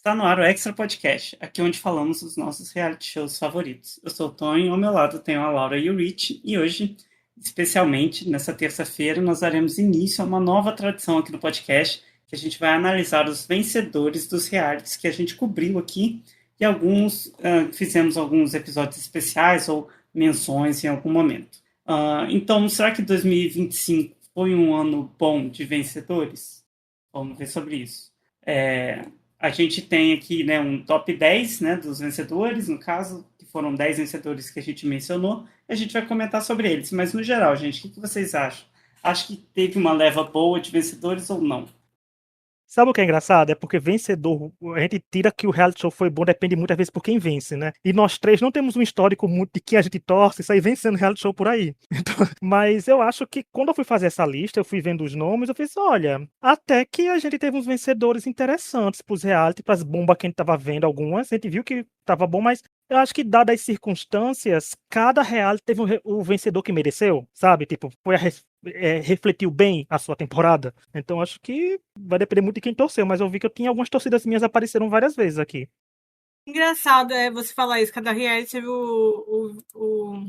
Tá no ar o Extra Podcast, aqui onde falamos dos nossos reality shows favoritos. Eu sou o Tonho, ao meu lado tenho a Laura e o Rich, e hoje, especialmente nessa terça-feira, nós daremos início a uma nova tradição aqui no podcast, que a gente vai analisar os vencedores dos realities que a gente cobriu aqui, e fizemos alguns episódios especiais ou menções em algum momento. Então, será que 2025 foi um ano bom de vencedores? Vamos ver sobre isso. A gente tem aqui, né, um top 10, né, dos vencedores, no caso, que foram 10 vencedores que a gente mencionou, e a gente vai comentar sobre eles. Mas, no geral, gente, o que vocês acham? Acho que teve uma leva boa de vencedores ou não? Sabe o que é engraçado? É porque vencedor, a gente tira que o reality show foi bom, depende muitas vezes por quem vence, né? E nós três não temos um histórico muito de que a gente torce e sair vencendo reality show por aí. Então, mas eu acho que quando eu fui fazer essa lista, eu fui vendo os nomes, eu fiz, olha, até que a gente teve uns vencedores interessantes pros reality, pras bombas que a gente tava vendo algumas, a gente viu que tava bom, mas eu acho que, dadas as circunstâncias, cada reality teve o vencedor que mereceu, sabe? Tipo, refletiu bem a sua temporada. Então acho que vai depender muito de quem torceu, mas eu vi que eu tinha algumas torcidas minhas apareceram várias vezes aqui. Engraçado é você falar isso. Cada reality teve o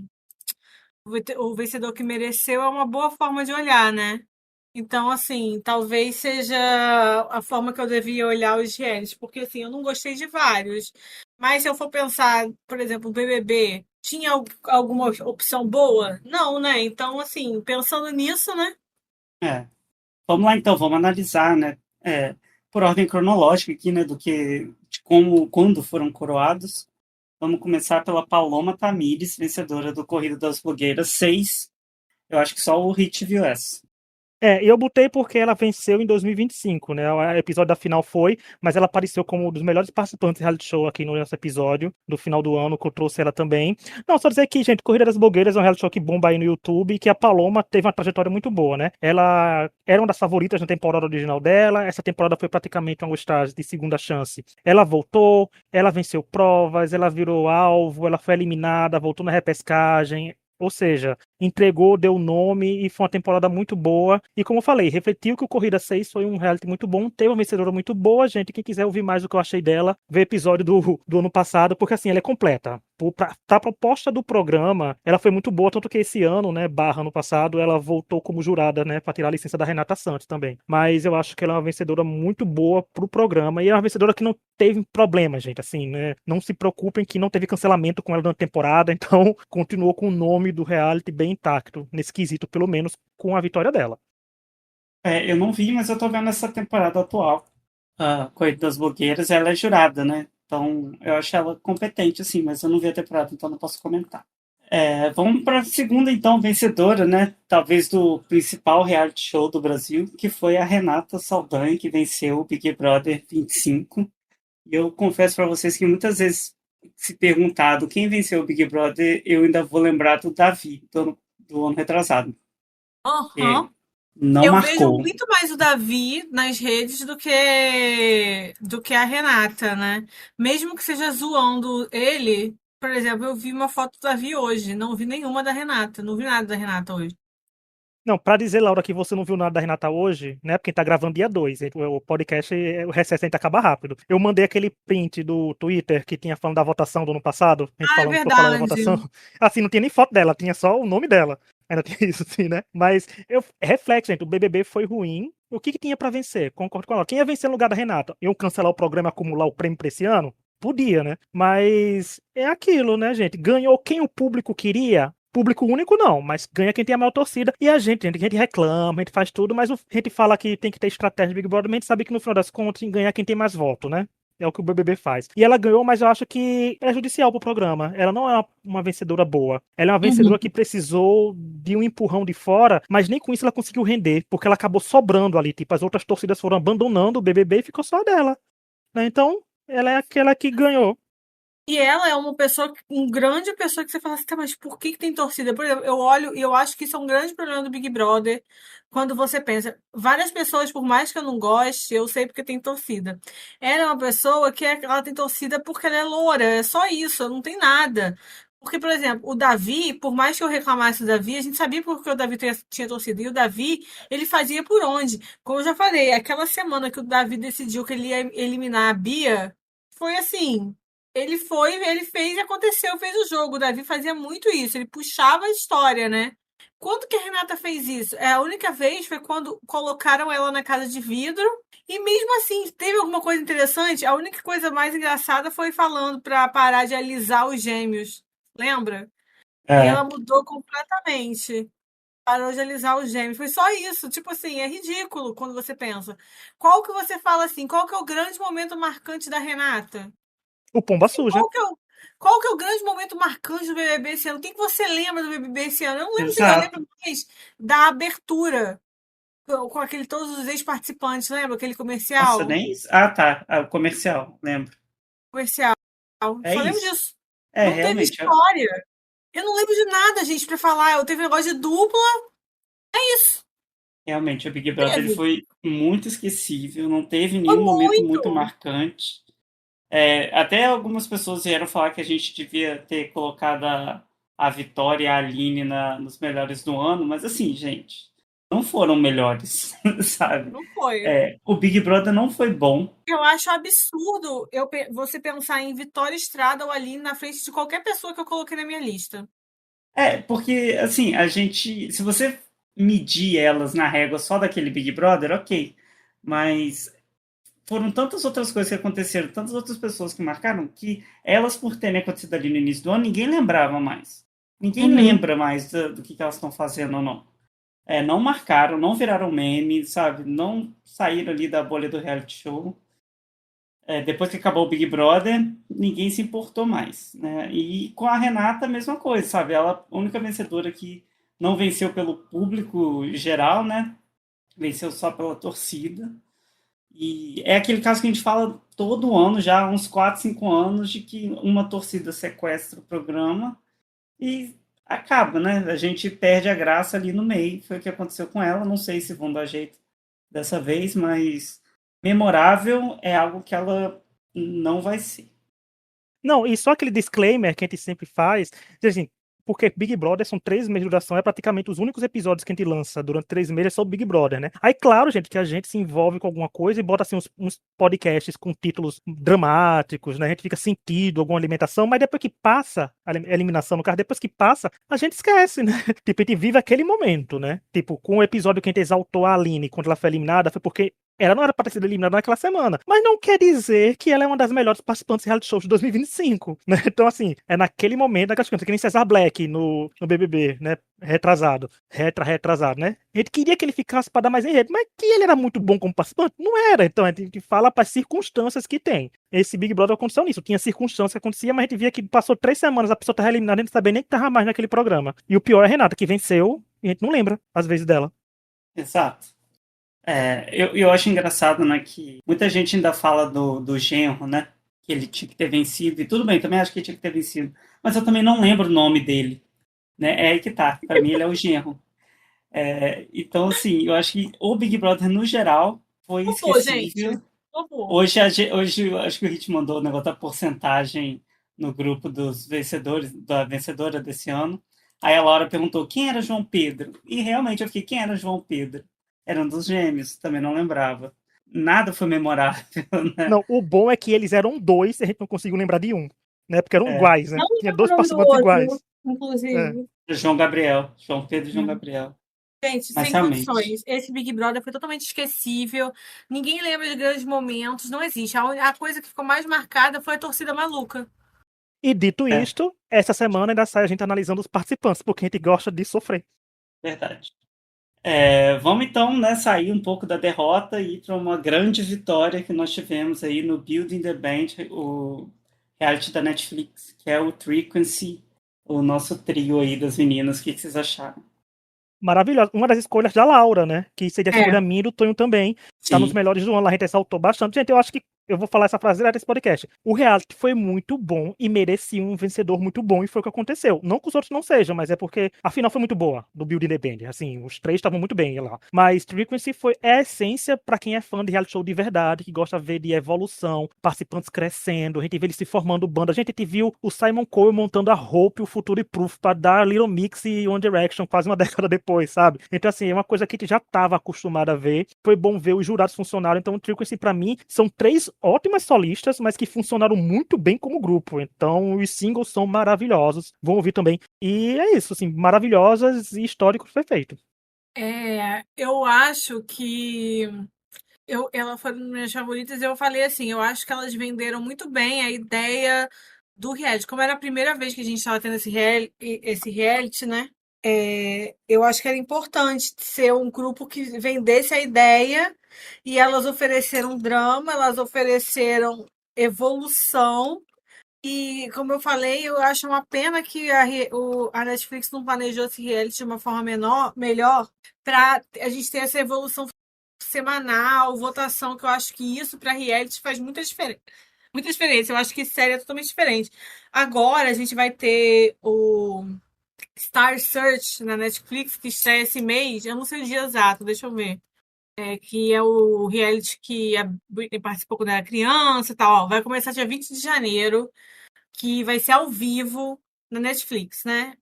vencedor que mereceu, é uma boa forma de olhar, né? Então, assim, talvez seja a forma que eu devia olhar os realities, porque assim, eu não gostei de vários. Mas se eu for pensar, por exemplo, o BBB, tinha alguma opção boa? Não, né? Então, assim, pensando nisso, né? É. Vamos lá, então, vamos analisar, né, por ordem cronológica aqui, né, de como, quando foram coroados. Vamos começar pela Paloma Tamires, vencedora do Corrida das Blogueiras 6. Eu acho que só o Hit viu essa. E eu botei porque ela venceu em 2025, né? O episódio da final foi, mas ela apareceu como um dos melhores participantes do reality show aqui no nosso episódio, do final do ano, que eu trouxe ela também. Não, só dizer que, gente, Corrida das Blogueiras é um reality show que bomba aí no YouTube e que a Paloma teve uma trajetória muito boa, né? Ela era uma das favoritas na temporada original dela, essa temporada foi praticamente uma gostagem de segunda chance. Ela voltou, ela venceu provas, ela virou alvo, ela foi eliminada, voltou na repescagem. Ou seja, entregou, deu nome e foi uma temporada muito boa. E como eu falei, refletiu que o Corrida 6 foi um reality muito bom, teve uma vencedora muito boa, gente. Quem quiser ouvir mais do que eu achei dela, vê episódio do ano passado, porque assim, ela é completa. Pra proposta do programa, ela foi muito boa, tanto que esse ano, né, barra ano passado, ela voltou como jurada, né, pra tirar a licença da Renata Santos também. Mas eu acho que ela é uma vencedora muito boa pro programa e é uma vencedora que não teve problema, gente, assim, né, não se preocupem que não teve cancelamento com ela na temporada, então continuou com o nome do reality bem intacto, nesse quesito, pelo menos, com a vitória dela. Eu não vi, mas eu tô vendo essa temporada atual. A Corrida das Blogueiras, ela é jurada, né? Então, eu acho ela competente, assim, mas eu não vi a temporada, então não posso comentar. Vamos para a segunda, então, vencedora, né? Talvez do principal reality show do Brasil, que foi a Renata Saldanha, que venceu o Big Brother 25. E eu confesso para vocês que muitas vezes, se perguntado quem venceu o Big Brother, eu ainda vou lembrar do Davi, do ano retrasado, que Aham. não Eu vejo marcou. muito mais o Davi nas redes do que a Renata, né? Mesmo que seja zoando ele, por exemplo, eu vi uma foto do Davi hoje, não vi nenhuma da Renata, não vi nada da Renata hoje. Não, pra dizer, Laura, que você não viu nada da Renata hoje, né? Porque a gente tá gravando dia 2, o podcast, o recesso a gente acaba rápido. Eu mandei aquele print do Twitter que tinha falando da votação do ano passado, a gente Ah, é falando, propalando a verdade. votação. Assim, não tinha nem foto dela, tinha só o nome dela. Ainda tinha isso, assim, né? Mas, reflexo, gente, o BBB foi ruim. O que tinha pra vencer? Concordo com ela. Quem ia vencer no lugar da Renata? Eu cancelar o programa e acumular o prêmio pra esse ano? Podia, né? Mas é aquilo, né, gente? Ganhou quem o público queria? Público único não, mas ganha quem tem a maior torcida. E a gente reclama, a gente faz tudo, mas a gente fala que tem que ter estratégia de Big Brother, mas a gente sabe que no final das contas ganha quem tem mais voto, né? É o que o BBB faz. E ela ganhou, mas eu acho que é judicial pro programa. Ela não é uma vencedora boa. Ela é uma vencedora que precisou de um empurrão de fora, mas nem com isso ela conseguiu render, porque ela acabou sobrando ali. Tipo, as outras torcidas foram abandonando o BBB e ficou só dela, né? Então, ela é aquela que ganhou. E ela é uma pessoa, um grande pessoa que você fala assim, tá, mas por que tem torcida? Por exemplo, eu olho e eu acho que isso é um grande problema do Big Brother, quando você pensa, várias pessoas, por mais que eu não goste, eu sei porque tem torcida. Ela é uma pessoa que ela tem torcida porque ela é loura, é só isso, não tem nada. Porque, por exemplo, o Davi, por mais que eu reclamasse do Davi, a gente sabia porque o Davi tinha torcida. E o Davi, ele fazia por onde? Como eu já falei, aquela semana que o Davi decidiu que ele ia eliminar a Bia, foi assim. Ele fez e aconteceu, fez o jogo. O Davi fazia muito isso, ele puxava a história, né? Quando que a Renata fez isso? A única vez foi quando colocaram ela na casa de vidro. E mesmo assim, teve alguma coisa interessante? A única coisa mais engraçada foi falando pra parar de alisar os gêmeos. Lembra? E ela mudou completamente. Parou de alisar os gêmeos. Foi só isso. Tipo assim, é ridículo quando você pensa. Qual que você fala assim? Qual que é o grande momento marcante da Renata? O Pomba Suja. Qual que é o grande momento marcante do BBB esse ano? O que que você lembra do BBB esse ano? Eu não lembro, eu Exato. lembro mais da abertura com todos os ex-participantes, lembra aquele Nossa, comercial? nem isso. Ah, tá. O comercial, lembro. Comercial. É Só lembro isso. disso. É, Não teve realmente. história. Eu não lembro de nada, gente, pra falar. Eu teve negócio de dupla. É isso. Realmente, o Big Brother ele Teve. foi muito esquecível, não teve Foi nenhum momento muito muito. marcante. Até algumas pessoas vieram falar que a gente devia ter colocado a Vitória e a Aline nos melhores do ano, mas assim, gente, não foram melhores, sabe? Não foi. O Big Brother não foi bom. Eu acho absurdo você pensar em Vitória Estrada ou Aline na frente de qualquer pessoa que eu coloquei na minha lista. Porque, assim, se você medir elas na régua só daquele Big Brother, ok. Mas foram tantas outras coisas que aconteceram, tantas outras pessoas que marcaram, que elas, por terem acontecido ali no início do ano, ninguém lembrava mais. Ninguém lembra mais do que elas estão fazendo ou não. Não marcaram, não viraram meme, sabe? Não saíram ali da bolha do reality show. Depois que acabou o Big Brother, ninguém se importou mais, né? E com a Renata, a mesma coisa, sabe? Ela, a única vencedora que não venceu pelo público geral, né? Venceu só pela torcida. E é aquele caso que a gente fala todo ano, já há uns 4, 5 anos, de que uma torcida sequestra o programa e acaba, né? A gente perde a graça ali no meio. Foi o que aconteceu com ela. Não sei se vão dar jeito dessa vez, mas memorável é algo que ela não vai ser. Não, e só aquele disclaimer que a gente sempre faz, diz assim, porque Big Brother são 3 meses de duração, é praticamente os únicos episódios que a gente lança durante 3 meses é só o Big Brother, né? Aí, claro, gente, que a gente se envolve com alguma coisa e bota assim uns podcasts com títulos dramáticos, né? A gente fica sentido alguma alimentação, mas depois que passa a eliminação, no caso, depois que passa, a gente esquece, né? Tipo, a gente vive aquele momento, né? Tipo, com o episódio que a gente exaltou a Aline quando ela foi eliminada, foi porque ela não era para ter sido eliminada naquela semana. Mas não quer dizer que ela é uma das melhores participantes de reality show de 2025, né? Então, assim, é naquele momento daquelas coisas, que nem Cesar Black no BBB, né? Retrasado, né? A gente queria que ele ficasse para dar mais enredo, mas que ele era muito bom como participante? Não era. Então, a gente fala para as circunstâncias que tem. Esse Big Brother aconteceu nisso. Tinha circunstâncias que acontecia, mas a gente via que passou 3 semanas, a pessoa estava eliminada, a gente não sabia nem que estava mais naquele programa. E o pior é a Renata, que venceu, e a gente não lembra, às vezes, dela. Exato. Eu acho engraçado, né, que muita gente ainda fala do genro, né, que ele tinha que ter vencido, e tudo bem, também acho que ele tinha que ter vencido, mas eu também não lembro o nome dele, né, é aí que tá, pra mim ele é o genro. Então, assim, eu acho que o Big Brother, no geral, foi Popô, gente. esquecível. Popô. Hoje eu acho que o Hit mandou o negócio da porcentagem no grupo dos vencedores, da vencedora desse ano, aí a Laura perguntou quem era João Pedro, e realmente eu fiquei, quem era João Pedro? Era um dos gêmeos, também não lembrava. Nada foi memorável, né? Não, o bom é que eles eram 2 e a gente não conseguiu lembrar de um, né? Porque eram É, iguais, né? Não Tinha lembro o 2 nome do participantes outro, iguais. É. inclusive. João Gabriel, João Pedro e João Hum. Gabriel. Gente, Mas sem realmente, condições. Esse Big Brother foi totalmente esquecível. Ninguém lembra de grandes momentos. Não existe. A coisa que ficou mais marcada foi a torcida maluca. E dito é isto, essa semana ainda sai a gente analisando os participantes, porque a gente gosta de sofrer. verdade. Vamos então, né, sair um pouco da derrota e ir para uma grande vitória que nós tivemos aí no Building the Band, o reality da Netflix, que é o Frequency, o nosso trio aí das meninas. O que vocês acharam? Maravilhosa. Uma das escolhas da Laura, né? Que seria a escolha minha e do Tonho também. Tá nos Sim, melhores do ano. A gente ressaltou bastante. Gente, eu acho que eu vou falar essa frase direto nesse podcast. O reality foi muito bom e merecia um vencedor muito bom, e foi o que aconteceu. Não que os outros não sejam, mas é porque a final foi muito boa do Build Independent. Assim, os 3 estavam muito bem lá. Mas Frequency foi a essência pra quem é fã de reality show de verdade, que gosta de ver de evolução, participantes crescendo, a gente vê eles se formando banda. A gente viu o Simon Cowell montando a Hope e o Futuro e Proof pra dar Little Mix e One Direction quase uma década depois, sabe? Então, assim, é uma coisa que a gente já tava acostumado a ver. Foi bom ver os jurados funcionarem. Então, o Frequency, pra mim, são 3 ótimas solistas, mas que funcionaram muito bem como grupo. Então, os singles são maravilhosos. Vão ouvir também. E é isso, assim, maravilhosas e históricos perfeitos. Eu acho que ela foi uma das minhas favoritas. Eu falei assim, eu acho que elas venderam muito bem a ideia do reality. Como era a primeira vez que a gente estava tendo esse reality, né? Eu acho que era importante ser um grupo que vendesse a ideia e elas ofereceram drama, elas ofereceram evolução. E, como eu falei, eu acho uma pena que a Netflix não planejou esse reality de uma forma melhor para a gente ter essa evolução semanal, votação, que eu acho que isso para reality faz muita diferença. Muita diferença. Eu acho que série é totalmente diferente. Agora a gente vai ter o Star Search na Netflix, que estreia esse mês. Eu não sei o dia exato, deixa eu ver. Que é o reality que a Britney participou quando era criança e tal. Ó, vai começar dia 20 de janeiro, que vai ser ao vivo na Netflix, né?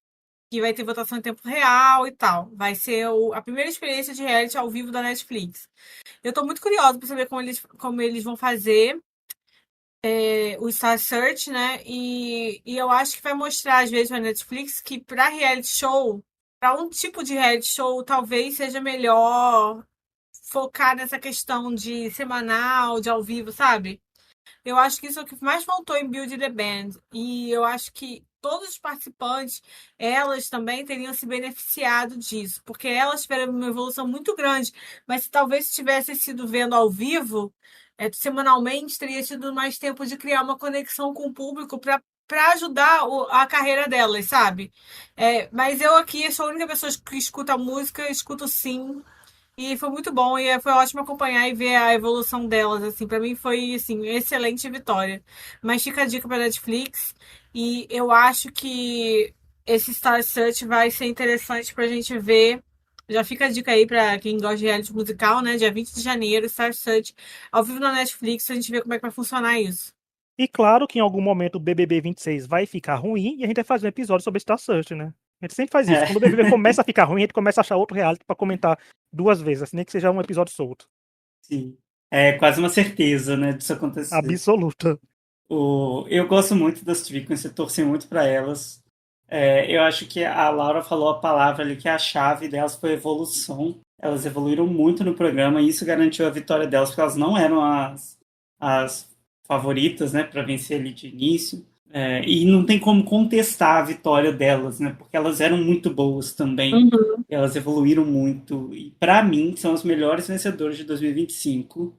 Que vai ter votação em tempo real e tal. Vai ser a primeira experiência de reality ao vivo da Netflix. Eu tô muito curiosa para saber como eles vão fazer o Star Search, né? E eu acho que vai mostrar, às vezes, na Netflix que para reality show, para um tipo de reality show, talvez seja melhor focar nessa questão de semanal, de ao vivo, sabe? Eu acho que isso é o que mais faltou em Build the Band. E eu acho que todos os participantes, elas também teriam se beneficiado disso, porque elas tiveram uma evolução muito grande. Mas se talvez tivesse sido vendo ao vivo, semanalmente, teria tido mais tempo de criar uma conexão com o público para ajudar a carreira delas, sabe? Mas eu aqui sou a única pessoa que escuta música, escuto sim. E foi muito bom e foi ótimo acompanhar e ver a evolução delas, assim, para mim foi assim, excelente vitória. Mas fica a dica para Netflix e eu acho que esse Star Search vai ser interessante pra gente ver. Já fica a dica aí pra quem gosta de reality musical, né? Dia 20 de janeiro, Star Search ao vivo na Netflix, pra gente ver como é que vai funcionar isso. E claro que em algum momento o BBB 26 vai ficar ruim e a gente vai fazer um episódio sobre Star Search, né? A gente sempre faz isso. É, Quando o BBB começa a ficar ruim, a gente começa a achar outro reality pra comentar duas vezes, assim, nem que seja um episódio solto. sim. É quase uma certeza, né, disso acontecer. Absoluta. Eu gosto muito das Frequency, eu torci muito para elas. Eu acho que a Laura falou a palavra ali, que a chave delas foi evolução. Elas evoluíram muito no programa e isso garantiu a vitória delas, porque elas não eram as favoritas, né, para vencer ali de início. E não tem como contestar a vitória delas, né, porque elas eram muito boas também. Uhum. Elas evoluíram muito. E para mim, são as melhores vencedoras de 2025.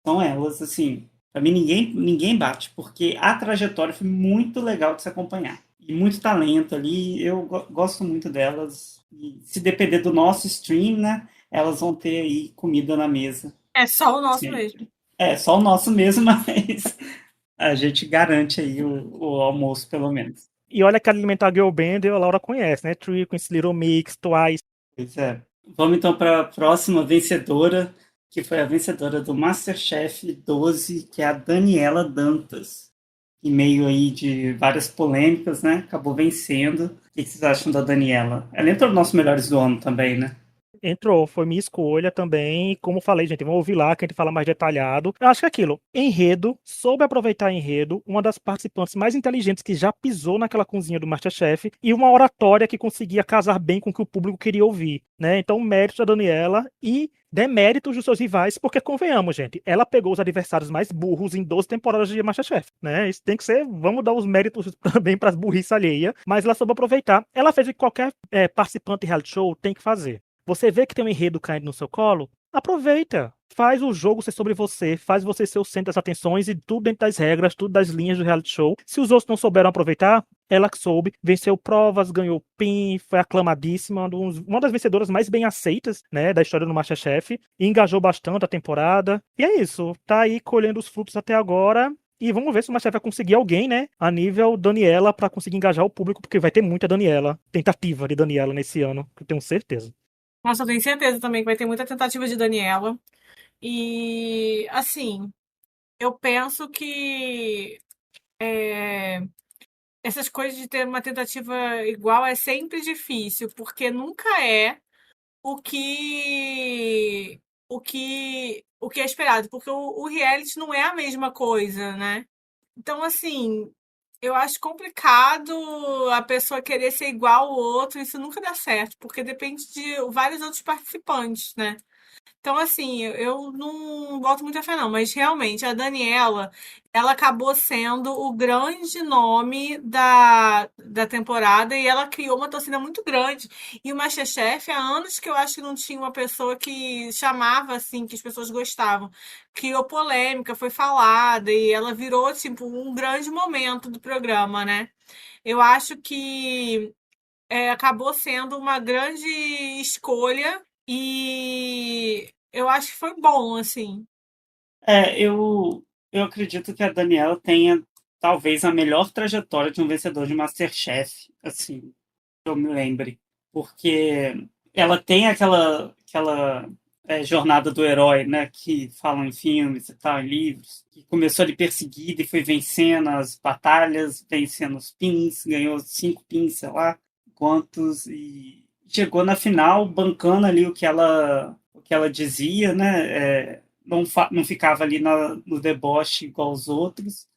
São elas, assim. Para mim, ninguém bate, porque a trajetória foi muito legal de se acompanhar. E muito talento ali. Eu gosto muito delas. E se depender do nosso stream, né? Elas vão ter aí comida na mesa. É só o nosso mesmo. Sempre. É, só o nosso mesmo, mas a gente garante aí o almoço, pelo menos. E olha que Alimentar Girl Band a Laura conhece, né? Frequency, Little Mix, Twice. Pois é. Vamos então para a próxima vencedora, que foi a vencedora do MasterChef 12, que é a Daniela Dantas. Em meio aí de várias polêmicas, né? Acabou vencendo. O que vocês acham da Daniela? Ela entrou nos nossos melhores do ano também, né? Entrou, foi minha escolha também. Como falei, gente, vamos ouvir lá que a gente fala mais detalhado. Eu acho que é aquilo, enredo, soube aproveitar enredo, uma das participantes mais inteligentes que já pisou naquela cozinha do MasterChef e uma oratória que conseguia casar bem com o que o público queria ouvir, né? Então, mérito da Daniela e deméritos dos seus rivais, porque convenhamos, gente, ela pegou os adversários mais burros em 12 temporadas de MasterChef, né? Isso tem que ser, vamos dar os méritos também para as burrice alheia, mas ela soube aproveitar. Ela fez o que qualquer participante de reality show tem que fazer. Você vê que tem um enredo caindo no seu colo? Aproveita. Faz o jogo ser sobre você, faz você ser o centro das atenções e tudo dentro das regras, tudo das linhas do reality show. Se os outros não souberam aproveitar, ela que soube, venceu provas, ganhou PIN, foi aclamadíssima, uma das vencedoras mais bem aceitas, né, da história do MasterChef, e engajou bastante a temporada. E é isso, tá aí colhendo os frutos até agora. E vamos ver se o MasterChef vai conseguir alguém, né, a nível Daniela, para conseguir engajar o público, porque vai ter muita Daniela, tentativa de Daniela nesse ano, que eu tenho certeza. Nossa, eu tenho certeza também que vai ter muita tentativa de Daniela. E, assim, eu penso que essas coisas de ter uma tentativa igual é sempre difícil, porque nunca é o que o que é esperado, porque o reality não é a mesma coisa, né? Então, assim, eu acho complicado a pessoa querer ser igual ao outro, isso nunca dá certo, porque depende de vários outros participantes, né? Então, assim, eu não boto muita fé, não, mas realmente a Daniela, ela acabou sendo o grande nome da temporada e ela criou uma torcida muito grande. E o MasterChef, há anos que eu acho que não tinha uma pessoa que chamava assim, que as pessoas gostavam. Criou polêmica, foi falada e ela virou, tipo, um grande momento do programa, né? Eu acho que acabou sendo uma grande escolha e eu acho que foi bom, assim. Eu acredito que a Daniela tenha talvez a melhor trajetória de um vencedor de MasterChef, assim, que eu me lembre. Porque ela tem aquela jornada do herói, né, que falam em filmes e tal, em livros, que começou ali perseguida e foi vencendo as batalhas, vencendo os pins, ganhou 5 pins, sei lá, quantos, e chegou na final bancando ali o que ela dizia, né, não ficava ali no deboche igual os outros,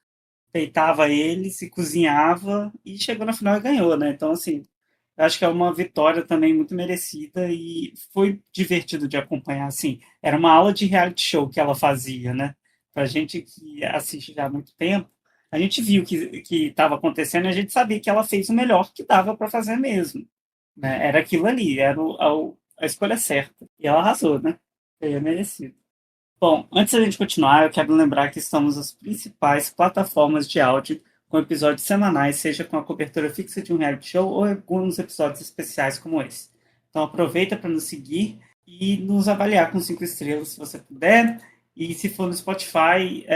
peitava eles e cozinhava e chegou na final e ganhou, né? Então, assim, eu acho que é uma vitória também muito merecida e foi divertido de acompanhar, assim. Era uma aula de reality show que ela fazia, né? Pra gente que assiste já há muito tempo, a gente viu que estava acontecendo e a gente sabia que ela fez o melhor que dava para fazer mesmo, né? Era aquilo ali, era a escolha certa. E ela arrasou, né? Foi merecido. Bom, antes da gente continuar, eu quero lembrar que estamos nas principais plataformas de áudio com episódios semanais, seja com a cobertura fixa de um reality show ou alguns episódios especiais como esse. Então aproveita para nos seguir e nos avaliar com 5 estrelas se você puder. E se for no Spotify,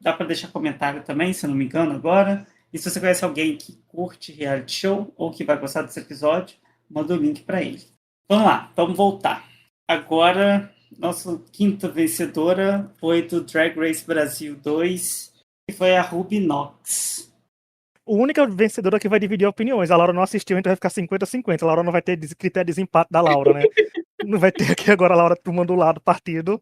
dá para deixar comentário também, se eu não me engano agora. E se você conhece alguém que curte reality show ou que vai gostar desse episódio, manda o link para ele. Vamos lá, vamos voltar. Agora, nossa quinta vencedora foi do Drag Race Brasil 2, que foi a Ruby Knox. A única vencedora que vai dividir opiniões. A Laura não assistiu, então vai ficar 50-50. A Laura não vai ter critério de desempate da Laura, né? Não vai ter aqui agora a Laura tomando o lado partido.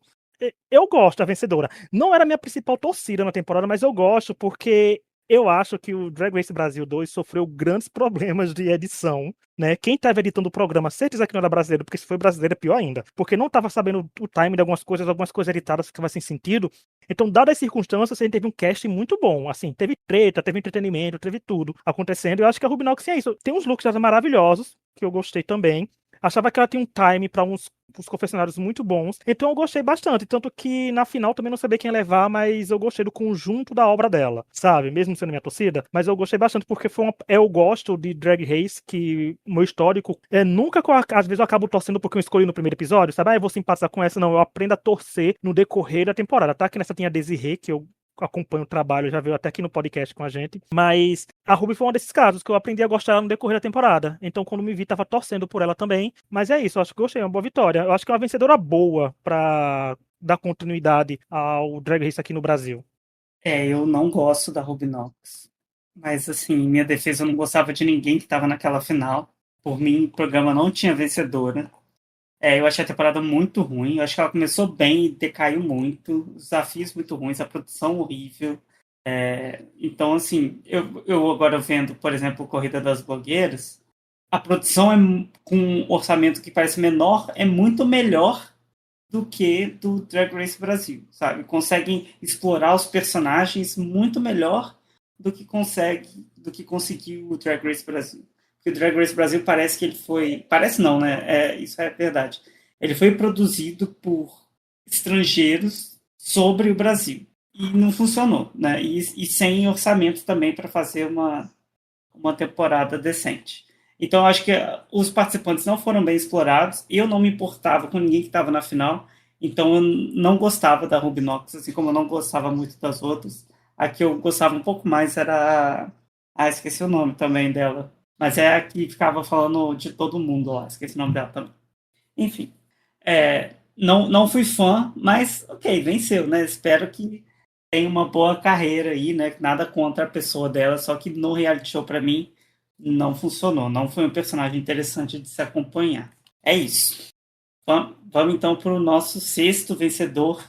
Eu gosto da vencedora. Não era a minha principal torcida na temporada, mas eu gosto porque eu acho que o Drag Race Brasil 2 sofreu grandes problemas de edição, né? Quem estava editando o programa, certeza que não era brasileiro, porque se foi brasileiro é pior ainda. Porque não estava sabendo o time de algumas coisas editadas ficavam sem sentido. Então, dadas as circunstâncias, a gente teve um casting muito bom. Assim, teve treta, teve entretenimento, teve tudo acontecendo. Eu acho que a Ruby Knox é isso. Tem uns looks maravilhosos, que eu gostei também. Achava que ela tinha um time para uns confessionários muito bons. Então eu gostei bastante. Tanto que na final também não sabia quem levar, mas eu gostei do conjunto da obra dela, sabe? Mesmo sendo minha torcida. Mas eu gostei bastante porque eu gosto de Drag Race, que o meu histórico é nunca. Às vezes eu acabo torcendo porque eu escolhi no primeiro episódio, sabe? Eu vou simpatizar com essa. Não, eu aprendo a torcer no decorrer da temporada. Tá? Que nessa tinha a Desirê, que eu acompanho o trabalho, já veio até aqui no podcast com a gente, mas a Ruby foi um desses casos que eu aprendi a gostar no decorrer da temporada, então quando me vi, tava torcendo por ela também, mas é isso, eu acho que gostei, é uma boa vitória, eu acho que é uma vencedora boa pra dar continuidade ao Drag Race aqui no Brasil. Eu não gosto da Ruby Knox, mas assim, em minha defesa eu não gostava de ninguém que estava naquela final, por mim o programa não tinha vencedora. Eu achei a temporada muito ruim. Eu acho que ela começou bem e decaiu muito. Os desafios muito ruins, a produção horrível. Então, assim, eu agora vendo, por exemplo, Corrida das Blogueiras, a produção com um orçamento que parece menor é muito melhor do que do Drag Race Brasil, sabe? Conseguem explorar os personagens muito melhor do que conseguiu o Drag Race Brasil. Porque o Drag Race Brasil parece que ele foi... Parece não, né? Isso é verdade. Ele foi produzido por estrangeiros sobre o Brasil. E não funcionou, né? E sem orçamento também para fazer uma temporada decente. Então, eu acho que os participantes não foram bem explorados. Eu não me importava com ninguém que estava na final. Então, eu não gostava da Ruby Knox, assim como eu não gostava muito das outras. A que eu gostava um pouco mais era... esqueci o nome também dela. Mas é a que ficava falando de todo mundo lá. Esqueci o nome dela também. Enfim. Não fui fã, mas ok, venceu, né? Espero que tenha uma boa carreira aí, né? Nada contra a pessoa dela, só que no reality show, pra mim, não funcionou. Não foi um personagem interessante de se acompanhar. É isso. Vamos então para o nosso sexto vencedor,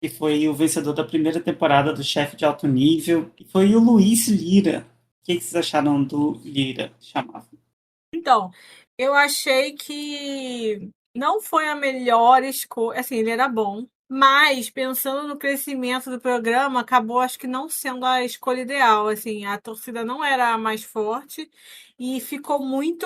que foi o vencedor da primeira temporada do Chefe de Alto Nível, que foi o Luiz Lira. O que vocês acharam do Lira? Chamava. Então, eu achei que não foi a melhor escolha. Assim, ele era bom, mas pensando no crescimento do programa, acabou acho que não sendo a escolha ideal. Assim, a torcida não era a mais forte e ficou muito.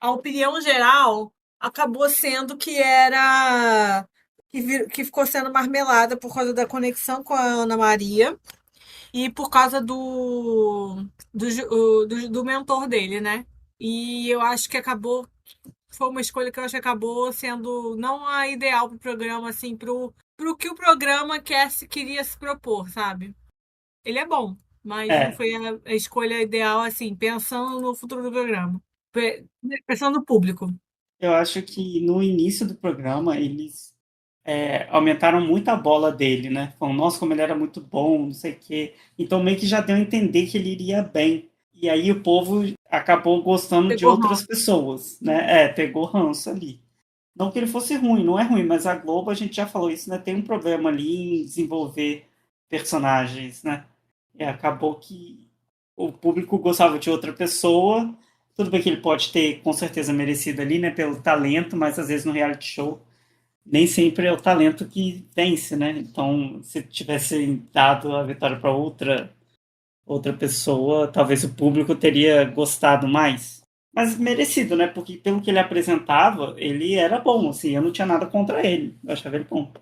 A opinião geral acabou sendo que era. Que ficou sendo marmelada por causa da conexão com a Ana Maria e por causa do mentor dele, né? E eu acho que acabou. Foi uma escolha que eu acho que acabou sendo não a ideal pro programa, assim, pro que o programa queria se propor, sabe? Ele é bom, mas não É, foi a escolha ideal, assim, pensando no futuro do programa. Pensando no público. eu acho que no início do programa eles aumentaram muito a bola dele, né? Falaram, nossa, como ele era muito bom, não sei o quê. Então meio que já deu a entender que ele iria bem. E aí o povo acabou gostando de Pegou outras ranço. pessoas, né? Pegou ranço ali. Não que ele fosse ruim, não é ruim, mas a Globo, a gente já falou isso, né? Tem um problema ali em desenvolver personagens, né? E acabou que o público gostava de outra pessoa. Tudo bem que ele pode ter, com certeza, merecido ali, né? Pelo talento, mas às vezes no reality show nem sempre é o talento que vence, né? Então, se tivesse dado a vitória para outra pessoa, talvez o público teria gostado mais. Mas merecido, né? Porque pelo que ele apresentava, ele era bom, assim, eu não tinha nada contra ele. Eu achava ele bom.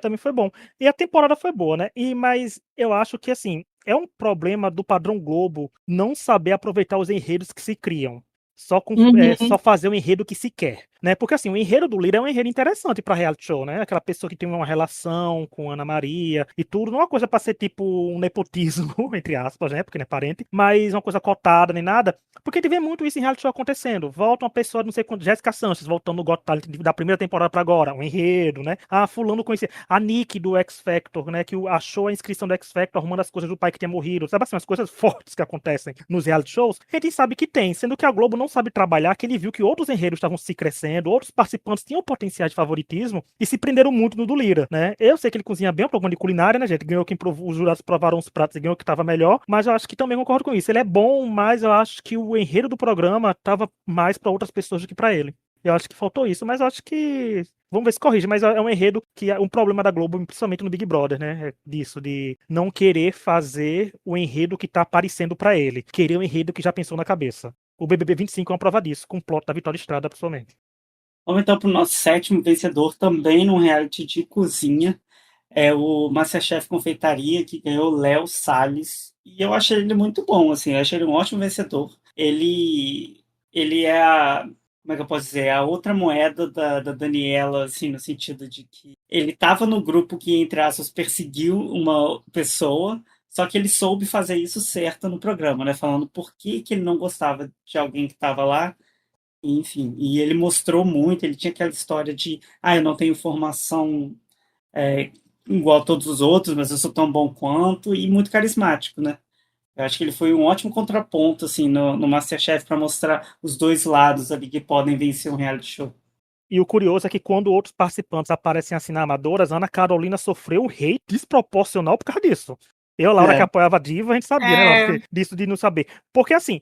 Também foi bom. E a temporada foi boa, né? Mas eu acho que, assim, é um problema do padrão Globo não saber aproveitar os enredos que se criam. Só Uhum. fazer o enredo que se quer, né? Porque, assim, o enredo do Lira é um enredo interessante pra reality show, né? Aquela pessoa que tem uma relação com Ana Maria e tudo. Não é uma coisa pra ser, tipo, um nepotismo, entre aspas, né? Porque não é parente. Mas uma coisa cotada, nem nada. Porque a gente vê muito isso em reality show acontecendo. Volta uma pessoa, não sei quanto, Jéssica Sanches, voltando no Got Talent da primeira temporada pra agora. Um enredo, né? Ah, fulano conhecia. A Nick do X Factor, né? Que achou a inscrição do X Factor arrumando as coisas do pai que tinha morrido. Sabe assim, as coisas fortes que acontecem nos reality shows. A gente sabe que tem, sendo que a Globo não sabe trabalhar, que ele viu que outros enredos estavam se crescendo, outros participantes tinham potencial de favoritismo e se prenderam muito no do Lira, né? Eu sei que ele cozinha bem, o programa de culinária, né, gente? Ganhou quem provou, os jurados provaram os pratos e ganhou o que estava melhor, mas eu acho que também concordo com isso. Ele é bom, mas eu acho que o enredo do programa estava mais para outras pessoas do que para ele. Eu acho que faltou isso, mas eu acho que. Vamos ver se corrige, mas é um enredo que é um problema da Globo, principalmente no Big Brother, né? Disso, de não querer fazer o enredo que tá aparecendo pra ele. Querer o enredo que já pensou na cabeça. O BBB 25 é uma prova disso, com o plot da Vitória Estrada, principalmente. Vamos então para o nosso sétimo vencedor, também num reality de cozinha. É o MasterChef Confeitaria, que ganhou o Léo Salles. E eu achei ele muito bom, assim, eu achei ele um ótimo vencedor. Ele é como é que eu posso dizer, a outra moeda da Daniela, assim, no sentido de que ele estava no grupo que, entre aspas, perseguiu uma pessoa, só que ele soube fazer isso certo no programa, né? Falando por que ele não gostava de alguém que estava lá. Enfim, e ele mostrou muito, ele tinha aquela história de, eu não tenho formação é, igual a todos os outros, mas eu sou tão bom quanto, e muito carismático, né? Eu acho que ele foi um ótimo contraponto, assim, no MasterChef para mostrar os dois lados ali que podem vencer um reality show. E o curioso é que quando outros participantes aparecem assim na Amadoras, Ana Carolina sofreu um hate desproporcional por causa disso. Eu, Laura, que É, apoiava a diva, a gente sabia, né, Laura, É, disso de não saber. Porque, assim,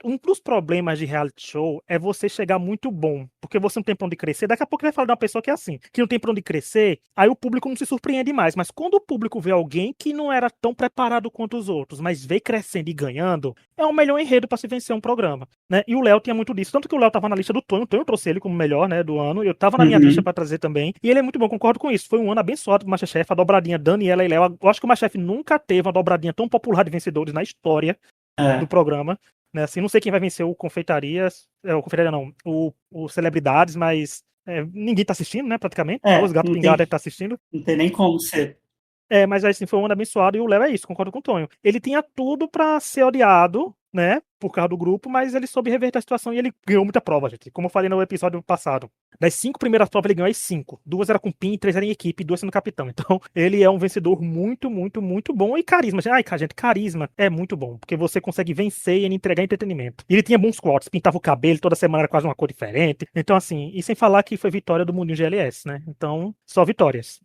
um dos problemas de reality show é você chegar muito bom. Porque você não tem pra onde crescer. Daqui a pouco vai falar de uma pessoa que é assim, que não tem pra onde crescer, aí o público não se surpreende mais. Mas quando o público vê alguém que não era tão preparado quanto os outros, mas vê crescendo e ganhando, é o melhor enredo pra se vencer um programa, né? E o Léo tinha muito disso. Tanto que o Léo tava na lista do Tonho, o Tonho trouxe ele como melhor, né, do ano. Eu tava na minha lista uhum, pra trazer também. E ele é muito bom, concordo com isso. Foi um ano abençoado pro MasterChef, a dobradinha Daniela e Léo. Eu acho que o MasterChef nunca teve uma dobradinha tão popular de vencedores na história do é, programa. Né? Assim, não sei quem vai vencer o Confeitarias. O Confeitaria não, o Celebridades, mas ninguém tá assistindo, né? Praticamente. Só os gatos não pingados devem tem, estar assistindo. não tem nem como ser. Mas assim, foi um ano abençoado e o Léo é isso, concordo com o Tonho. Ele tinha tudo pra ser odiado, né? por causa do grupo, mas ele soube reverter a situação e ele ganhou muita prova, gente. Como eu falei no episódio passado. Das 5 primeiras provas, ele ganhou as 5. 2 era com PIN, 3 era em equipe, 2 sendo capitão. Então, ele é um vencedor muito, muito, muito bom. E carisma. Ai, gente, carisma é muito bom. Porque você consegue vencer e ele entregar entretenimento. E ele tinha bons quotes, pintava o cabelo, toda semana era quase uma cor diferente. Então, assim, e sem falar que foi vitória do Mundinho GLS, né? Então, só vitórias.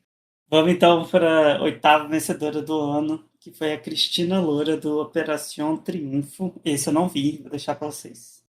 Vamos então para a oitava vencedora do ano, que foi a Cristina Loura do Operação Triunfo. Esse eu não vi, vou deixar para vocês.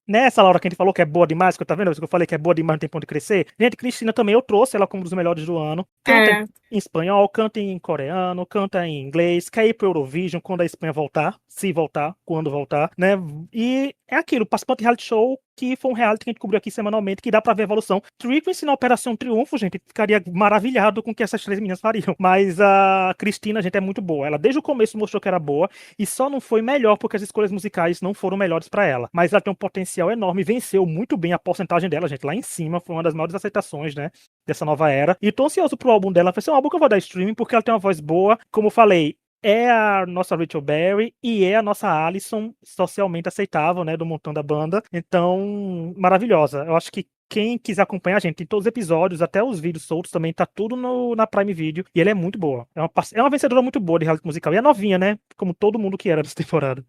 Nessa, Laura, que a gente falou que é boa demais, que eu tá vendo? Isso que eu falei que é boa demais, não tem ponto de crescer. Gente, Cristina também eu trouxe ela como um dos melhores do ano. Canta É, em espanhol, canta em coreano, canta em inglês, quer ir pro Eurovision quando a Espanha voltar, se voltar, quando voltar, né? E é aquilo, participante de reality show, que foi um reality que a gente cobriu aqui semanalmente, que dá pra ver a evolução. Frequency na Operação Triunfo, gente, ficaria maravilhado com o que essas 3 meninas fariam. Mas a Cristina, gente, é muito boa. Ela desde o começo mostrou que era boa, e só não foi melhor porque as escolhas musicais não foram melhores pra ela. Mas ela tem um potencial enorme, venceu muito bem a porcentagem dela, gente, lá em cima, foi uma das maiores aceitações, né, dessa nova era. E tô ansioso pro álbum dela, vai ser um álbum que eu vou dar streaming, porque ela tem uma voz boa, como eu falei, é a nossa Rachel Berry e é a nossa Alison, socialmente aceitável, né, do montão da banda. Então, maravilhosa. Eu acho que quem quiser acompanhar, gente, tem todos os episódios, até os vídeos soltos também, tá tudo na Prime Video. E ela é muito boa. É uma vencedora muito boa de reality musical. E é novinha, né? Como todo mundo que era dessa temporada.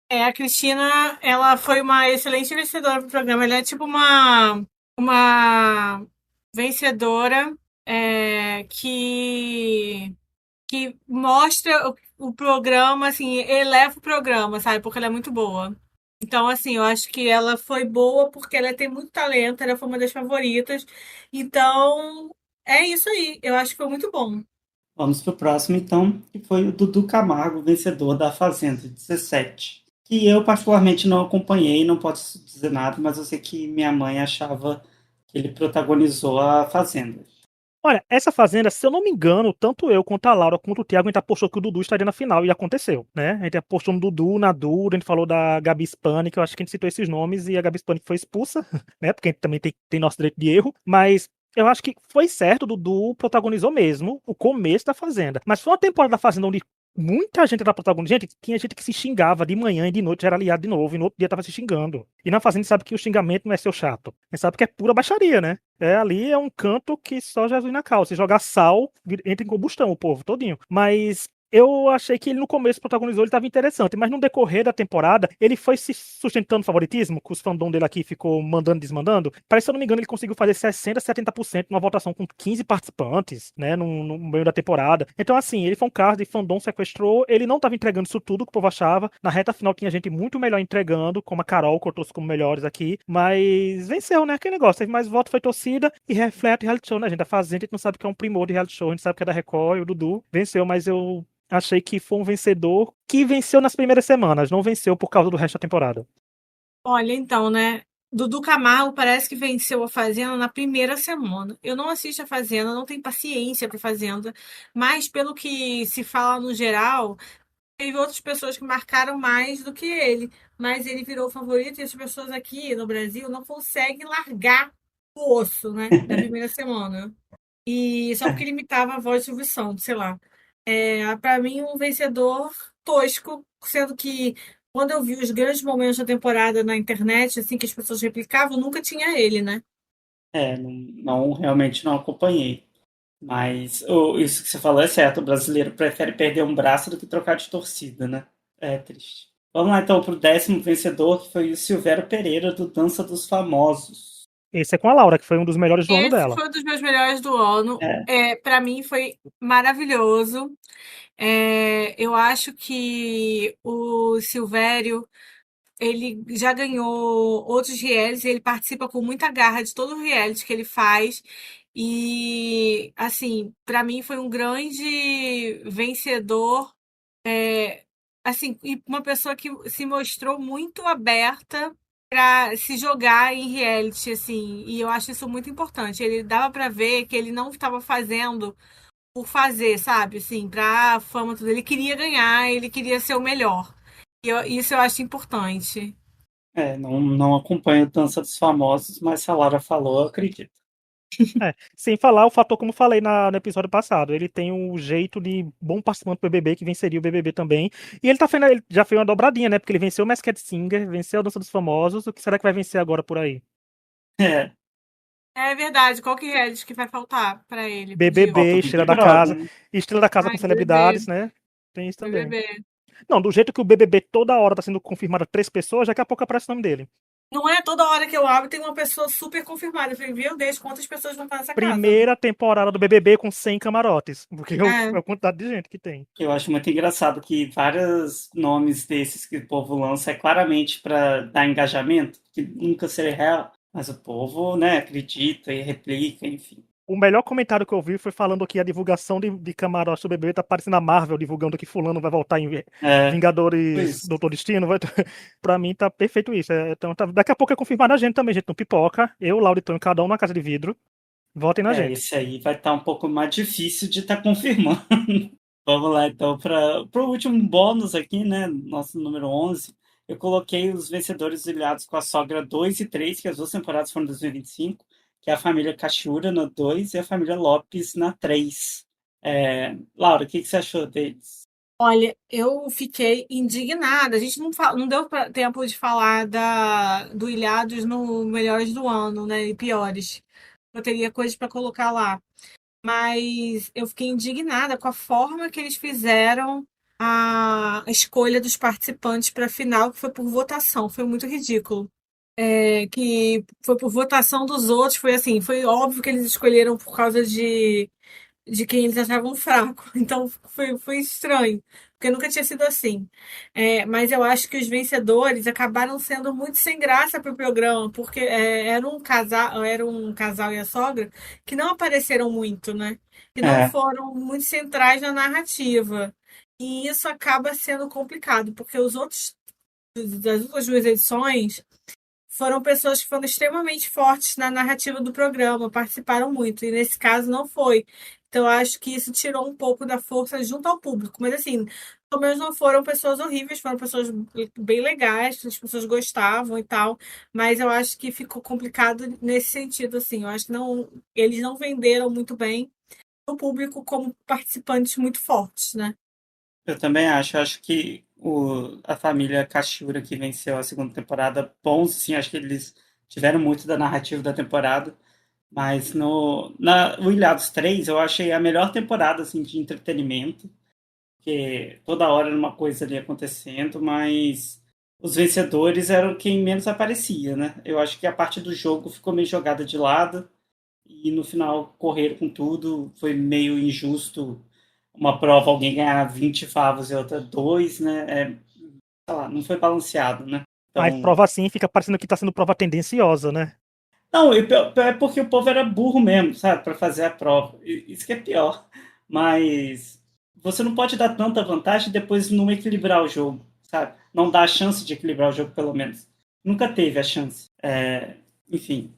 a Cristina, ela foi uma excelente vencedora do programa. Ela é tipo uma vencedora que mostra o programa, assim, eleva o programa, sabe? Porque ela é muito boa. Então, assim, eu acho que ela foi boa porque ela tem muito talento, ela foi uma das favoritas. Então, é isso aí. Eu acho que foi muito bom. Vamos para o próximo, então, que foi o Dudu Camargo, vencedor da Fazenda 17. Que eu, particularmente, não acompanhei, não posso dizer nada, mas eu sei que minha mãe achava que ele protagonizou a Fazenda. Olha, essa Fazenda, se eu não me engano, tanto eu quanto a Laura, quanto o Thiago, a gente apostou que o Dudu estaria na final e aconteceu, né? A gente apostou no Dudu, na Dura, a gente falou da Gabi Spani, que eu acho que a gente citou esses nomes e a Gabi Spani foi expulsa, né? Porque a gente também tem nosso direito de erro, mas eu acho que foi certo, o Dudu protagonizou mesmo o começo da Fazenda. Mas foi uma temporada da Fazenda onde muita gente era protagonista. Gente, tinha gente que se xingava de manhã e de noite já era aliado de novo, e no outro dia tava se xingando. E na Fazenda sabe que o xingamento não é seu chato. A gente sabe que é pura baixaria, né? Ali é um canto que só Jesus na causa. Se jogar sal, entra em combustão o povo todinho. Mas eu achei que ele no começo protagonizou, ele estava interessante, mas no decorrer da temporada, ele foi se sustentando favoritismo, com os fandom dele aqui ficou mandando e desmandando. Parece, se eu não me engano, ele conseguiu fazer 60, 70% numa votação com 15 participantes, né, no meio da temporada. Então, assim, ele foi um caso de fandom sequestrou, ele não estava entregando isso tudo que o povo achava. Na reta final tinha gente muito melhor entregando, como a Carol, que eu trouxe como melhores aqui, mas venceu, né, aquele negócio. Teve mais voto, foi torcida e reflete reality show, né, gente? A Fazenda, a gente não sabe que é um primor de reality show, a gente sabe que é da Record e o Dudu venceu, mas eu achei que foi um vencedor que venceu nas primeiras semanas, não venceu por causa do resto da temporada. Olha, então, né? Dudu Camargo parece que venceu a Fazenda na primeira semana. Eu não assisto a Fazenda, não tenho paciência para Fazenda, mas pelo que se fala no geral, teve outras pessoas que marcaram mais do que ele. Mas ele virou o favorito e as pessoas aqui no Brasil não conseguem largar o osso, né? Da primeira semana. E só porque ele imitava a voz de Silvio Santos, sei lá. Para mim, um vencedor tosco, sendo que quando eu vi os grandes momentos da temporada na internet, assim, que as pessoas replicavam, nunca tinha ele, né? Não, realmente não acompanhei. Mas isso que você falou é certo, o brasileiro prefere perder um braço do que trocar de torcida, né? É triste. Vamos lá então para o 10º vencedor, que foi o Silvério Pereira, do Dança dos Famosos. Esse é com a Laura, que foi um dos melhores do ano Esse dela. foi um dos meus melhores do ano. É, Para mim foi maravilhoso. Eu acho que o Silvério ele já ganhou outros realities, ele participa com muita garra de todo o reality que ele faz. E, assim, para mim foi um grande vencedor. Assim, e uma pessoa que se mostrou muito aberta para se jogar em reality, assim. E eu acho isso muito importante. Ele dava para ver que ele não estava fazendo por fazer, sabe? Assim, pra fama, tudo. Ele queria ganhar, ele queria ser o melhor. Isso eu acho importante. não acompanho Dança dos Famosos, mas se a Lara falou, eu acredito. Sem falar o fator, como eu falei no episódio passado, ele tem um jeito de bom participante do BBB, que venceria o BBB também. E ele já fez uma dobradinha, né? Porque ele venceu o Masked Singer, venceu a Dança dos Famosos. O que será que vai vencer agora por aí? É, É verdade, qual que é que vai faltar pra ele, pro Gil? BBB, falta o Big Brother, né? Estrela da Casa Ai, com BBB, celebridades, né? Tem isso também. BBB. Não, do jeito que o BBB toda hora tá sendo confirmado 3 pessoas, daqui a pouco aparece o nome dele. Não é toda hora que eu abro tem uma pessoa super confirmada. Eu falei, meu Deus, quantas pessoas vão estar nessa casa? Primeira temporada do BBB com 100 camarotes. Porque É, é a quantidade de gente que tem. Eu acho muito engraçado que vários nomes desses que o povo lança é claramente para dar engajamento, que nunca seria real, mas o povo, né, acredita e replica, enfim. O melhor comentário que eu vi foi falando que a divulgação de camarote do BBB tá parecendo a Marvel divulgando que fulano vai voltar em É, Vingadores pois Doutor Destino. Pra mim tá perfeito isso. Então, daqui a pouco é confirmado a gente também, gente. No Pipoca, eu, Lauro e Tonho, cada um na casa de vidro. Votem na gente. esse aí vai estar um pouco mais difícil de estar confirmando. Vamos lá, então, para o último bônus aqui, né? Nosso número 11. Eu coloquei os vencedores ilhados com a Sogra 2 e 3, que as duas temporadas foram em 2025, que é a família Cachura na 2 e a família Lopes na 3. Laura, o que você achou deles? olha, eu fiquei indignada. A gente não deu tempo de falar do Ilhados no Melhores do Ano, né? E piores. Eu teria coisas para colocar lá. Mas eu fiquei indignada com a forma que eles fizeram a escolha dos participantes para a final, que foi por votação. Foi muito ridículo. Que foi por votação dos outros, foi assim, foi óbvio que eles escolheram por causa de quem eles achavam fraco. Então foi estranho, porque nunca tinha sido assim. Mas eu acho que os vencedores acabaram sendo muito sem graça para o programa, porque era um casal e a sogra que não apareceram muito, né? Que não É, foram muito centrais na narrativa. E isso acaba sendo complicado, porque das outras duas edições foram pessoas que foram extremamente fortes na narrativa do programa, participaram muito, e nesse caso não foi. Então, eu acho que isso tirou um pouco da força junto ao público. Mas, assim, pelo menos não foram pessoas horríveis, foram pessoas bem legais, as pessoas gostavam e tal. Mas eu acho que ficou complicado nesse sentido, assim. Eu acho que eles não venderam muito bem o público como participantes muito fortes, né? eu também acho. Eu acho que a família Cachura, que venceu a segunda temporada, bons, sim, acho que eles tiveram muito da narrativa da temporada. Mas o Ilhados 3 eu achei a melhor temporada assim, de entretenimento, porque toda hora era uma coisa ali acontecendo, mas os vencedores eram quem menos aparecia, né? Eu acho que a parte do jogo ficou meio jogada de lado e no final correram com tudo, foi meio injusto uma prova alguém ganhar 20 favos e outra 2, né? Sei lá, não foi balanceado, né? Aí Então, prova assim fica parecendo que tá sendo prova tendenciosa, né? não, e é porque o povo era burro mesmo, sabe, para fazer a prova. Isso que é pior. Mas você não pode dar tanta vantagem e depois não equilibrar o jogo, sabe? Não dar a chance de equilibrar o jogo, pelo menos. Nunca teve a chance. Enfim.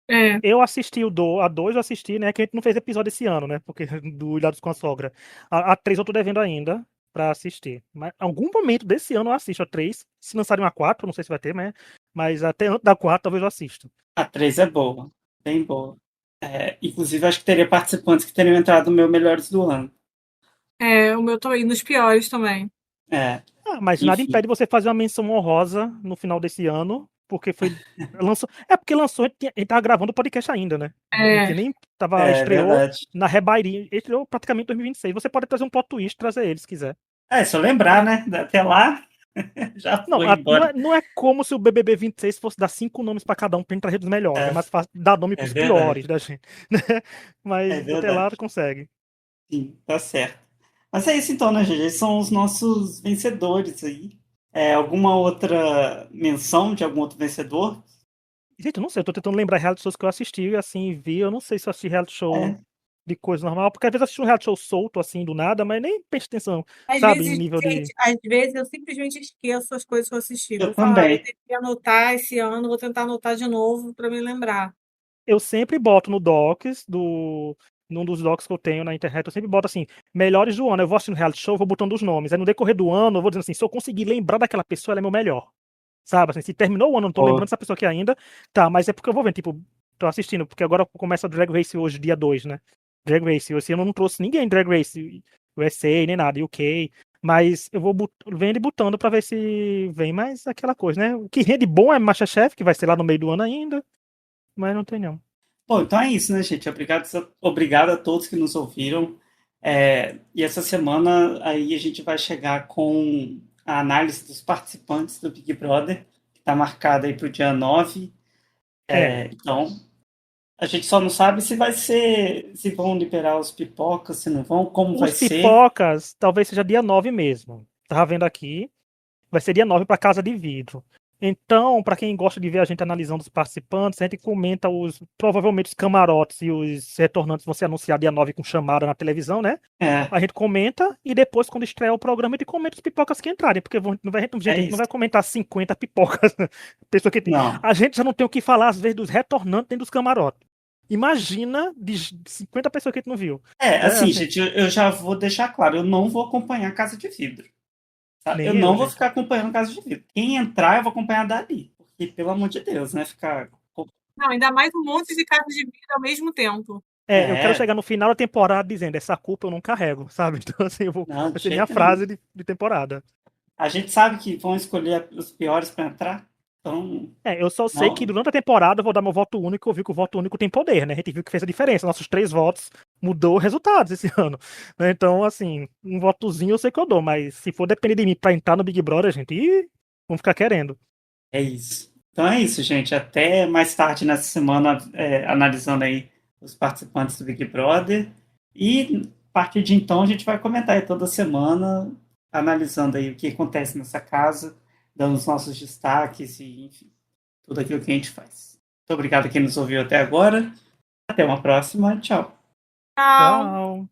É. Eu assisti a 2 eu assisti, né? Que a gente não fez episódio esse ano, né? Porque do Ilhados com a Sogra. A 3 eu tô devendo ainda pra assistir. Mas em algum momento desse ano eu assisto a 3. Se lançarem uma 4, não sei se vai ter, né? Mas até antes da 4 talvez eu assista. A 3 é boa. Bem boa. Inclusive, acho que teria participantes que teriam entrado no meu Melhores do Ano. O meu tô aí nos piores também. É, Mas nada enfim. impede você fazer uma menção honrosa no final desse ano. Porque foi. Porque lançou, a gente tava gravando o podcast ainda, né? Não É, tinha nem. É Estreou verdade. na Rebairinha. Estreou praticamente em 2026. Você pode trazer um plot twist e trazer ele se quiser. Se eu lembrar, né? Até lá, já Não, foi embora. não é como se o BBB 26 fosse dar 5 nomes pra cada um pra gente trazer dos melhores. É É, mais fácil dar nome é pros verdade. piores da gente. Né? É Mas até lá verdade. consegue. Sim, tá certo. Mas é isso então, né, gente? Esses são os nossos vencedores aí. Alguma outra menção de algum outro vencedor? Gente, eu não sei, eu tô tentando lembrar reality shows que eu assisti, assim, vi. Eu não sei se eu assisti reality show É, de coisa normal, porque às vezes eu assisto um reality show solto, assim, do nada, mas nem preste atenção, às sabe, em vezes, nível de. gente, às vezes eu simplesmente esqueço as coisas que eu assisti. eu Vou falar, eu também. tenho que anotar esse ano, vou tentar anotar de novo para me lembrar. Eu sempre boto no Docs, num dos docs que eu tenho na internet, eu sempre boto assim, melhores do ano. Eu vou assistindo reality show, vou botando os nomes. Aí no decorrer do ano, eu vou dizendo assim, se eu conseguir lembrar daquela pessoa, ela é meu melhor. Sabe, assim, se terminou o ano, eu não tô lembrando Pô, dessa pessoa aqui ainda, tá, mas é porque eu vou vendo, tipo, Tô assistindo, porque agora começa o Drag Race hoje, dia 2, né? Drag Race. Esse ano eu não trouxe ninguém Drag Race USA, nem nada, UK. Mas eu vou vendo e botando pra ver se vem mais aquela coisa, né? O que rende bom é MasterChef, que vai ser lá no meio do ano ainda. Mas não tem não. Bom, então é isso, né, gente? Obrigado a todos que nos ouviram. E essa semana aí a gente vai chegar com a análise dos participantes do Big Brother, que está marcada aí para o dia 9. Então, a gente só não sabe se vão liberar os pipocas, se não vão, como vai ser. Os pipocas, talvez seja dia 9 mesmo. Tava vendo aqui. Vai ser dia 9 para Casa de Vidro. Então, para quem gosta de ver a gente analisando os participantes, a gente comenta provavelmente os camarotes e os retornantes vão ser anunciados dia 9 com chamada na televisão, né? A gente comenta e depois, quando estrear o programa, a gente comenta os pipocas que entrarem, porque a gente não vai comentar 50 pipocas. Pessoa que Não. A gente já não tem o que falar, às vezes, dos retornantes nem dos camarotes. Imagina de 50 pessoas que a gente não viu. Assim, gente, eu já vou deixar claro, eu não vou acompanhar Casa de Vidro. Tá? Eu não vou ficar acompanhando Casa de Vidro. Quem entrar, eu vou acompanhar dali. Porque, pelo amor de Deus, né? Não, ainda mais um monte de Casa de Vidro ao mesmo tempo. Eu quero chegar no final da temporada dizendo, essa culpa eu não carrego, sabe? Então, assim, vai ser minha frase de temporada. A gente sabe que vão escolher os piores para entrar. Então, eu só sei que durante a temporada eu vou dar meu voto único. Eu vi que o voto único tem poder, né? A gente viu que fez a diferença. Nossos 3 votos mudou os resultados esse ano. Então, assim, um votozinho eu sei que eu dou, mas se for depender de mim pra entrar no Big Brother, gente, vamos ficar querendo. É isso. Então é isso, gente. Até mais tarde nessa semana, analisando aí os participantes do Big Brother. E a partir de então a gente vai comentar aí toda semana, analisando aí o que acontece nessa casa, dando os nossos destaques e, enfim, tudo aquilo que a gente faz. Muito obrigado a quem nos ouviu até agora. Até uma próxima. Tchau. Tchau.